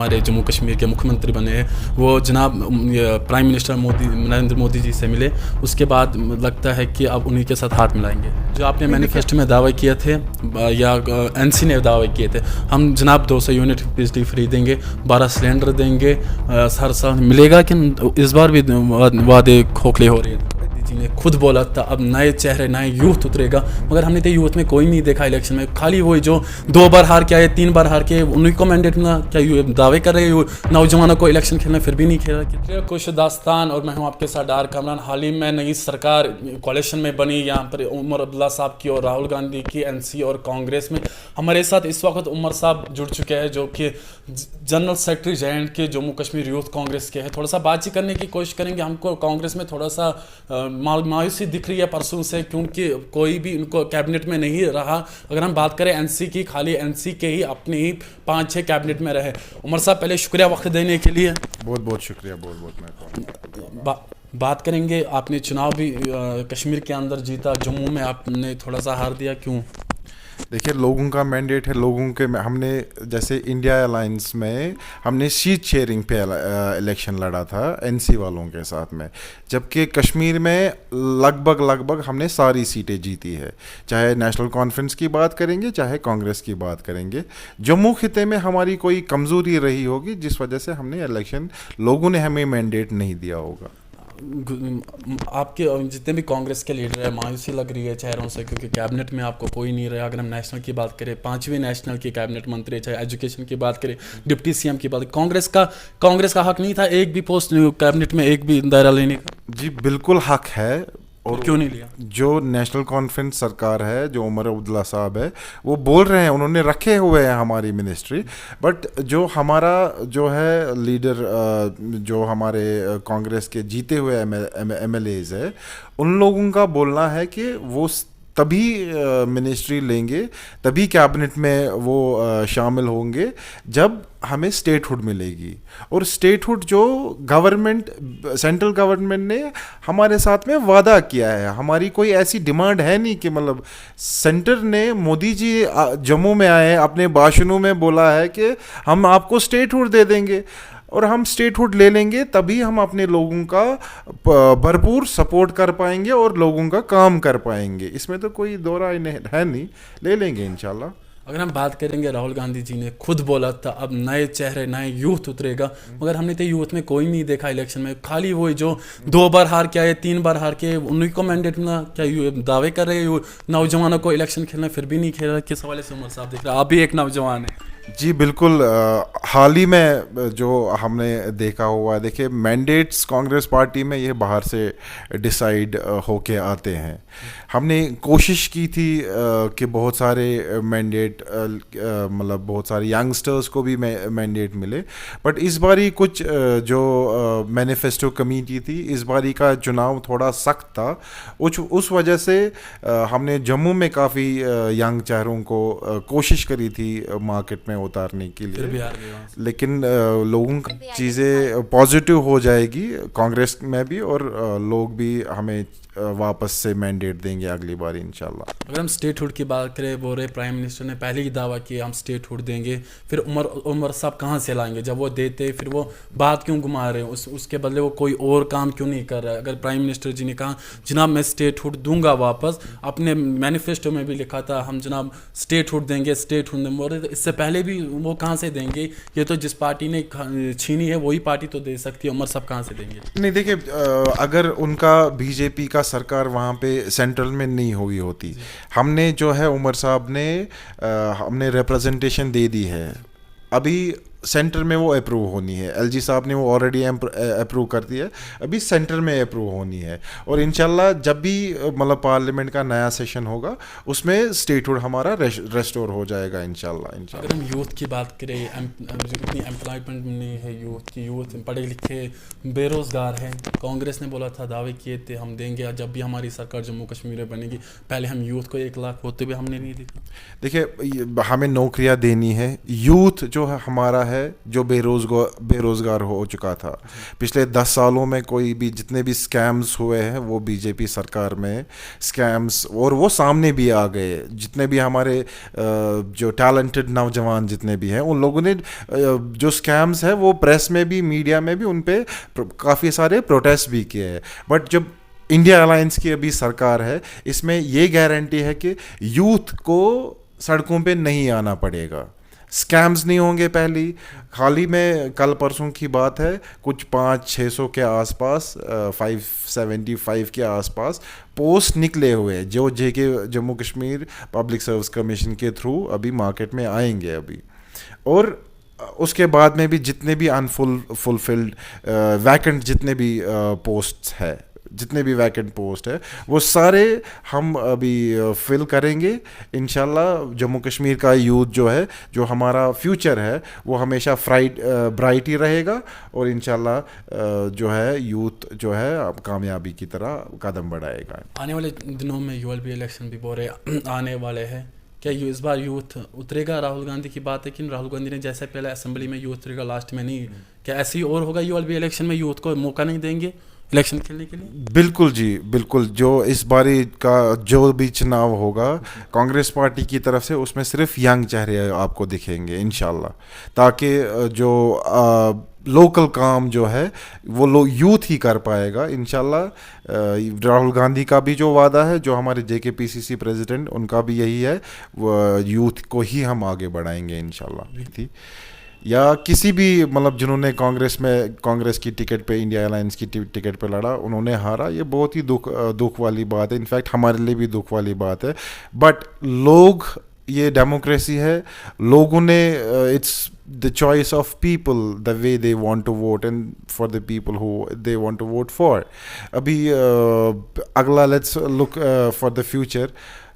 ہمارے جموں کشمیر کے مکھیہ منتری بنے ہیں وہ جناب پرائم منسٹر نریندر مودی جی سے ملے، اس کے بعد لگتا ہے کہ اب انہی کے ساتھ ہاتھ ملائیں گے. جو آپ نے مینیفیسٹو میں دعوے کیے تھے یا این سی نے دعوے کیے تھے، ہم جناب 200 یونٹ بجلی فری دیں گے، 12 سلنڈر دیں گے، ہر سال ملے گا کہ اس بار بھی وعدے کھوکھلے ہو رہے ہیں؟ جی نے خود بولا تھا اب نئے چہرے نئے یوتھ اترے گا، مگر ہم نے تو یوتھ میں کوئی نہیں دیکھا الیکشن میں. خالی وہی جو 2 بار ہار کے آئے 3 بار ہار کے انہیں کو مینڈیٹ ملا. کیا دعوے کر رہے ہیں نوجوانوں کو الیکشن کھیلنا پھر بھی نہیں کھیلا؟ کچھ داستان اور میں ہوں آپ کے ساتھ ڈار کامران. حال ہی میں نئی سرکار کولیشن میں بنی، یہاں پر عمر عبداللہ صاحب کی اور راہل گاندھی کی این سی اور کانگریس میں. ہمارے ساتھ اس وقت عمر صاحب جڑ چکے ہیں جو کہ جنرل سیکرٹری جے کے جموں کشمیر یوتھ کانگریس کے ہیں. تھوڑا سا بات چیت کرنے کی کوشش کریں گے. ہم کو کانگریس میں تھوڑا سا مایوسی دکھ رہی ہے پرسوں سے، کیونکہ کوئی بھی ان کو کیبنٹ میں نہیں رہا. اگر ہم بات کریں این سی کی، خالی این سی کے ہی اپنے ہی 5-6 کیبنٹ میں رہے. عمر صاحب پہلے شکریہ وقت دینے کے لیے. بہت بہت شکریہ. میں بات کریں گے، آپ نے چناؤ بھی کشمیر کے اندر جیتا، جموں میں آپ نے تھوڑا سا ہار دیا، کیوں؟ دیکھیے لوگوں کا مینڈیٹ ہے، لوگوں کے ہم نے جیسے انڈیا الائنس میں ہم نے سیٹ شیئرنگ پہ الیکشن لڑا تھا این سی والوں کے ساتھ میں، جبکہ کشمیر میں لگ بھگ ہم نے ساری سیٹیں جیتی ہے. چاہے نیشنل کانفرنس کی بات کریں گے، چاہے کانگریس کی بات کریں گے. جموں خطے میں ہماری کوئی کمزوری رہی ہوگی جس وجہ سے ہم نے الیکشن، لوگوں نے ہمیں مینڈیٹ نہیں دیا ہوگا. آپ کے جتنے بھی کانگریس کے لیڈر ہیں، مایوسی لگ رہی ہے چہروں سے، کیونکہ کیبنٹ میں آپ کو کوئی نہیں رہا. اگر ہم نیشنل کی بات کریں، 5ویں نیشنل کی کیبنٹ منتری، چاہے ایجوکیشن کی بات کریں، ڈپٹی سی ایم کی بات، کانگریس کا حق نہیں تھا ایک بھی پوسٹ کیبنٹ میں ایک بھی دائرہ لینے کا؟ جی بالکل حق ہے. اور کیوں نہیں لیا؟ جو نیشنل کانفرنس سرکار ہے، جو عمر عبداللہ صاحب ہے، وہ بول رہے ہیں، انہوں نے رکھے ہوئے ہیں ہماری منسٹری. بٹ جو ہمارا جو ہے لیڈر، جو ہمارے کانگریس کے جیتے ہوئے ایم ایل ایز ہے، ان لوگوں کا بولنا ہے کہ وہ تبھی منسٹری لیں گے، تبھی کیبنٹ میں وہ شامل ہوں گے جب ہمیں اسٹیٹ ہوڈ ملے گی. اور اسٹیٹ ہوڈ جو گورنمنٹ، سینٹرل گورنمنٹ نے ہمارے ساتھ میں وعدہ کیا ہے. ہماری کوئی ایسی ڈیمانڈ ہے نہیں کہ مطلب سینٹر نے، مودی جی جموں میں آئے، اپنے بھاشنوں میں بولا ہے کہ ہم آپ کو اسٹیٹ ہوڈ دے دیں گے، اور ہم اسٹیٹ ہوڈ لے لیں گے تبھی ہم اپنے لوگوں کا بھرپور سپورٹ کر پائیں گے اور لوگوں کا کام کر پائیں گے. اس میں تو کوئی دو رائے ہے نہیں، لے لیں گے انشاءاللہ. اگر ہم بات کریں گے، راہل گاندھی جی نے خود بولا تھا اب نئے چہرے نئے یوتھ اترے گا، مگر ہم نے تو یوتھ میں کوئی نہیں دیکھا الیکشن میں. خالی وہی جو 2 بار ہار کے آئے 3 بار ہار کے انہیں کو مینڈیٹ ملا. کیا دعوے کر رہے ہیں نوجوانوں کو الیکشن کھیلنا پھر بھی نہیں کھیلا؟ کس حوالے سے عمر صاحب دیکھ رہے ہیں؟ آپ بھی ایک نوجوان ہیں. جی بالکل. حال ہی میں جو ہم نے دیکھا ہوا ہے، دیکھیں مینڈیٹس کانگریس پارٹی میں یہ باہر سے ڈیسائیڈ ہو کے آتے ہیں. ہم نے کوشش کی تھی کہ بہت سارے مینڈیٹ، مطلب بہت سارے ینگسٹرز کو بھی مینڈیٹ ملے، بٹ اس باری کچھ جو مینیفیسٹو کمیٹی تھی، اس باری کا چناؤ تھوڑا سخت تھا. اس وجہ سے ہم نے جموں میں کافی ینگ چہروں کو کوشش کری تھی مارکیٹ میں اتارنے کے لیے، لیکن لوگوں کی چیزیں پازیٹیو ہو جائے گی کانگریس میں بھی، اور لوگ بھی ہمیں واپس سے مینڈیٹ دیں گے اگلی بار انشاءاللہ. اگر ہم اسٹیٹ ہوڈ کی بات کریں، بول رہے پرائم منسٹر نے پہلے ہی دعویٰ کیا ہم اسٹیٹ ہوڈ دیں گے، پھر عمر صاحب کہاں سے لائیں گے؟ جب وہ دیتے پھر وہ بات کیوں گھما رہے ہیں؟ اس کے بدلے وہ کوئی اور کام کیوں نہیں کر رہا ہے؟ اگر پرائم منسٹر جی نے کہا جناب میں اسٹیٹ ہوڈ دوں گا واپس، اپنے مینیفیسٹو میں بھی لکھا تھا ہم جناب اسٹیٹ ہوڈ دیں گے، اسٹیٹ ہوڈ دیں گے، اس سے پہلے بھی وہ کہاں سے دیں گے؟ یہ تو جس پارٹی نے چھینی ہے وہی پارٹی تو دے سکتی ہے. عمر صاحب کہاں سے دیں گے؟ نہیں دیکھیں، اگر ان کا بی جے پی کا سرکار وہاں پہ سینٹرل میں نہیں ہوئی ہوتی، ہم نے جو ہے عمر صاحب نے ہم نے ریپرزنٹیشن دے دی ہے. ابھی سینٹر میں وہ اپروو ہونی ہے. ایل جی صاحب نے وہ آلریڈی اپروو کر دی ہے، ابھی سینٹر میں اپروو ہونی ہے. اور انشاءاللہ جب بھی مطلب پارلیمنٹ کا نیا سیشن ہوگا اس میں اسٹیٹ ہوڈ ہمارا ریسٹور ہو جائے گا انشاءاللہ. اگر ہم یوتھ کی بات کریں، اتنی امپلائمنٹ نہیں ہے یوتھ کی، یوتھ پڑھے لکھے بے روزگار ہیں. کانگریس نے بولا تھا، دعوے کیے تھے ہم دیں گے جب بھی ہماری سرکار جموں کشمیر میں بنے گی. پہلے ہم یوتھ کو 1 لاکھ ہوتے ہوئے ہم نے نہیں دیکھا. دیکھیں ہمیں نوکریاں دینی ہے. یوتھ جو ہے ہمارا ہے جو بے روزگار ہو چکا تھا. پچھلے 10 سالوں میں کوئی بھی جتنے بھی اسکیمز ہوئے ہیں وہ بی جے پی سرکار میں اسکیمز, اور وہ سامنے بھی آ گئے. جتنے بھی ہمارے جو ٹیلنٹڈ نوجوان جتنے بھی ہیں ان لوگوں نے جو اسکیمز ہیں وہ پریس میں بھی میڈیا میں بھی ان پہ کافی سارے پروٹیسٹ بھی کیے ہیں. بٹ جب انڈیا الائنس کی ابھی سرکار ہے, اس میں یہ گارنٹی ہے کہ یوتھ کو سڑکوں پہ نہیں آنا پڑے گا, اسکیمز نہیں ہوں گے. پہلی حال ہی میں کل پرسوں کی بات ہے, کچھ 500-600 کے آس پاس 575 کے آس پاس پوسٹ نکلے ہوئے جو Jammu Kashmir public service commission کے تھرو ابھی مارکیٹ میں آئیں گے ابھی. اور اس کے بعد میں بھی جتنے بھی فلفلڈ ویکنٹ جتنے بھی پوسٹ ہے, جتنے بھی ویکنٹ پوسٹ ہے وہ سارے ہم ابھی فل کریں گے انشاءاللہ. جموں کشمیر کا یوتھ جو ہے, جو ہمارا فیوچر ہے, وہ ہمیشہ برائٹ ہی رہے گا. اور انشاءاللہ جو ہے یوتھ جو ہے کامیابی کی طرح قدم بڑھائے گا. آنے والے دنوں میں ULB الیکشن بھی بورے آنے والے ہیں. کیا اس بار یوتھ اترے گا؟ راہل گاندھی کی بات ہے کہ راہل گاندھی نے جیسے پہلے اسمبلی میں یوتھ اترے گا, لاسٹ میں نہیں, کیا ایسے ہی اور ہوگا؟ ULB الیکشن میں یوتھ کو موقع نہیں دیں گے الیکشن کھیلنے کے لیے؟ بالکل جی, بالکل. جو اس باری کا جو بھی چناؤ ہوگا کانگریس پارٹی کی طرف سے, اس میں صرف ینگ چہرے آپ کو دکھیں گے انشاءاللہ, تاکہ جو لوکل کام جو ہے وہ یوتھ ہی کر پائے گا انشاءاللہ. راہل گاندھی کا بھی جو وعدہ ہے, جو ہمارے JKPCC پریزیڈنٹ, ان کا بھی یہی ہے, وہ یوتھ کو ہی ہم آگے بڑھائیں گے انشاءاللہ. یا کسی بھی مطلب جنہوں نے کانگریس کی ٹکٹ پہ, انڈیا الائنس کی ٹکٹ پہ لڑا, انہوں نے ہارا, یہ بہت ہی دکھ والی بات ہے. انفیکٹ ہمارے لیے بھی دکھ والی بات ہے. بٹ لوگ, یہ ڈیموکریسی ہے, لوگوں نے it's the choice of people, the way they want to vote and for the people who they want to vote for. Abhi agla let's look for the future.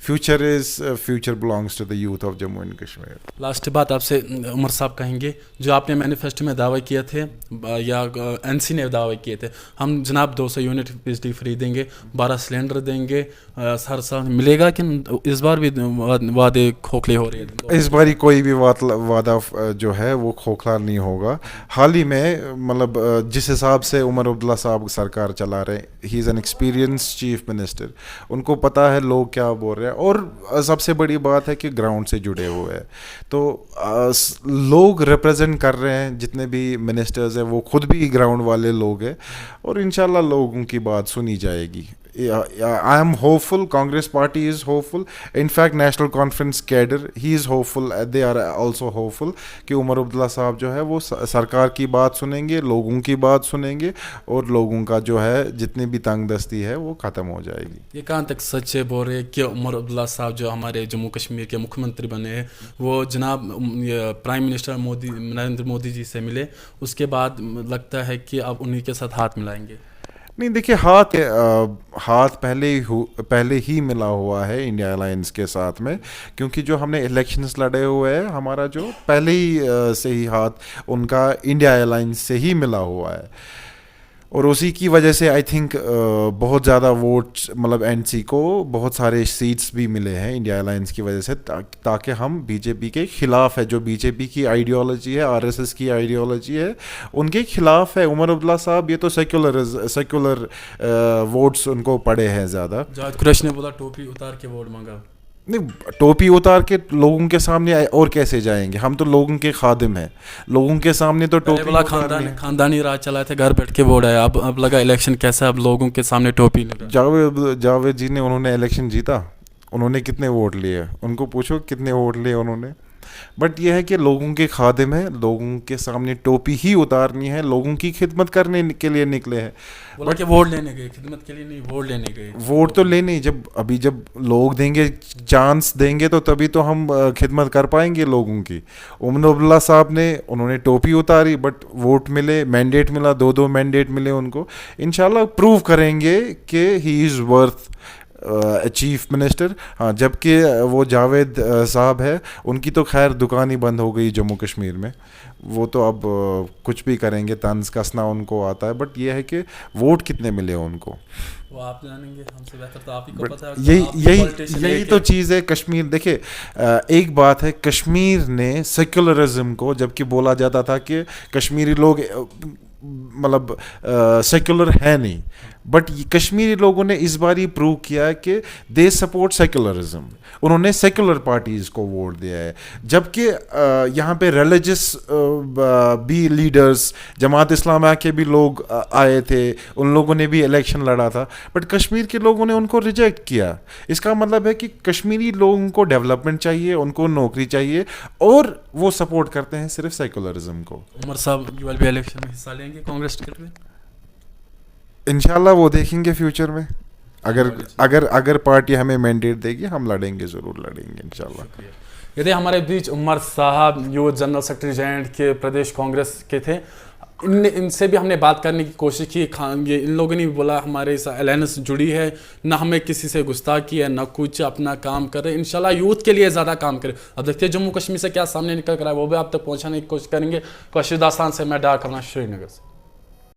Future belongs to the youth of Jammu and Kashmir. Last بات آپ سے عمر صاحب کہیں گے, جو آپ نے manifesto میں دعوے کیے تھے یا NC نے دعوے کیے تھے, ہم جناب 200 یونٹ بجلی فری دیں گے, 12 سلنڈر دیں گے, ہر سال ملے گا کہ اس بار بھی وعدے کھوکھلے ہو رہے ہیں؟ اس بار کوئی بھی وعدہ جو ہے وہ کھوکھلا نہیں ہوگا. حال ہی میں مطلب جس حساب سے عمر عبداللہ صاحب سرکار چلا رہے, he is an experience chief minister, ان کو پتہ ہے لوگ کیا بول رہے ہیں. اور سب سے بڑی بات ہے کہ گراؤنڈ سے جڑے ہوئے ہیں, تو لوگ ریپرزینٹ کر رہے ہیں, جتنے بھی منسٹرز ہیں وہ خود بھی گراؤنڈ والے لوگ ہیں, اور انشاءاللہ لوگوں کی بات سنی جائے گی. I am hopeful, Congress party is hopeful, in fact National Conference cadre he is hopeful, they are also hopeful کہ عمر عبداللہ صاحب جو ہے وہ سرکار کی بات سنیں گے, لوگوں کی بات سنیں گے, اور لوگوں کا جو ہے جتنی بھی تنگ دستی ہے وہ ختم ہو جائے گی. یہ کہاں تک سچ ہے بول رہے کہ عمر عبداللہ صاحب جو ہمارے جموں کشمیر کے مکھیہ منتری بنے ہیں, وہ جناب پرائم منسٹر نریندر مودی جی سے ملے, اس کے بعد لگتا ہے کہ اب انہی کے ساتھ ہاتھ ملائیں گے؟ نہیں دیکھیے, ہاتھ پہلے ہی ملا ہوا ہے انڈیا الائنس کے ساتھ میں, کیونکہ جو ہم نے الیکشنز لڑے ہوئے ہیں, ہمارا جو پہلے ہی سے ہی ہاتھ ان کا انڈیا الائنس سے ہی ملا ہوا ہے. اور اسی کی وجہ سے آئی تھنک بہت زیادہ ووٹس مطلب NC کو بہت سارے سیٹس بھی ملے ہیں انڈیا الائنس کی وجہ سے, تاکہ ہم BJP کے خلاف ہے, جو BJP کی آئیڈیالوجی ہے, RSS کی آئیڈیالوجی ہے, ان کے خلاف ہے. عمر عبداللہ صاحب یہ تو سیکولر ووٹس ان کو پڑے ہیں زیادہ. جاوید قریشی نے بولا ٹوپی اتار کے ووٹ مانگا. نہیں, ٹوپی اتار کے لوگوں کے سامنے اور کیسے جائیں گے؟ ہم تو لوگوں کے خادم ہیں, لوگوں کے سامنے تو ٹوپی خاندانی راج چلائے تھے, گھر بیٹھ کے ووٹ آیا, اب لگا الیکشن کیسا, اب لوگوں کے سامنے ٹوپی. جاوید جی نے, انہوں نے الیکشن جیتا, انہوں نے کتنے ووٹ لیے, ان کو پوچھو کتنے ووٹ لیے انہوں نے. بٹ یہ ہے کہ لوگوں کے خادم ہیں, لوگوں کے سامنے ٹوپی ہی اتارنی ہے, لوگوں کی خدمت کرنے کے لیے نکلے ہیں. بٹ ووٹ لینے گئے, خدمت کے لیے نہیں, ووٹ لینے گئے. ووٹ تو لینے, جب لوگ دیں گے, چانس دیں گے, تو تبھی تو ہم خدمت کر پائیں گے لوگوں کی. عمر عبداللہ صاحب نے, انہوں نے ٹوپی اتاری, بٹ ووٹ ملے, مینڈیٹ ملا, 2 مینڈیٹ ملے ان کو. انشاءاللہ پروو کریں گے کہ ہی از ورتھ چیف منسٹر. ہاں جبکہ وہ جاوید صاحب ہے, ان کی تو خیر دکان ہی بند ہو گئی جموں کشمیر میں, وہ تو اب کچھ بھی کریں گے, طنز کسنا ان کو آتا ہے. بٹ یہ ہے کہ ووٹ کتنے ملے ان کو, وہ آپ جانیں گے ہم سے بہتر, تو آپ ہی کو پتہ ہے. یہی تو چیز ہے کشمیر. دیکھیں ایک بات ہے, کشمیر نے سیکولرزم کو, جب کہ بولا جاتا تھا کہ کشمیری لوگ مطلب سیکولر ہے نہیں, بٹ کشمیری لوگوں نے اس بار یہ پروو کیا ہے کہ دے سپورٹ سیکولرزم. انہوں نے سیکولر پارٹیز کو ووٹ دیا ہے, جبکہ یہاں پہ ریلیجس بھی لیڈرز, جماعت اسلامیہ کے بھی لوگ آئے تھے, ان لوگوں نے بھی الیکشن لڑا تھا, بٹ کشمیر کے لوگوں نے ان کو ریجیکٹ کیا. اس کا مطلب ہے کہ کشمیری لوگوں کو ڈیولپمنٹ چاہیے, ان کو نوکری چاہیے, اور وہ سپورٹ کرتے ہیں صرف سیکولرزم کو. عمر صاحب بھی الیکشن میں حصہ لیں گے کانگریس ٹکٹ پہ؟ انشاءاللہ وہ دیکھیں گے فیوچر میں, اگر پارٹی ہمیں مینڈیٹ دے گی ہم لڑیں گے, ضرور لڑیں گے انشاءاللہ. یہ تھے ہمارے بیچ عمر صاحب, یوتھ جنرل سیکرٹری جوائنٹ کے پردیش کانگریس کے تھے. ان سے بھی ہم نے بات کرنے کی کوشش کی. ان لوگوں نے بھی بولا ہمارے الائنس جڑی ہے, نہ ہمیں کسی سے گستاخی ہے نہ کچھ, اپنا کام کرے انشاءاللہ, یوتھ کے لیے زیادہ کام کرے. اب دیکھتے ہیں جموں کشمیر سے کیا سامنے نکل کر آئے, وہ بھی آپ تک پہنچانے کی کوشش کریں گے. کوشش داستان سے میں ڈاکٹر کرنا شری نگر سے.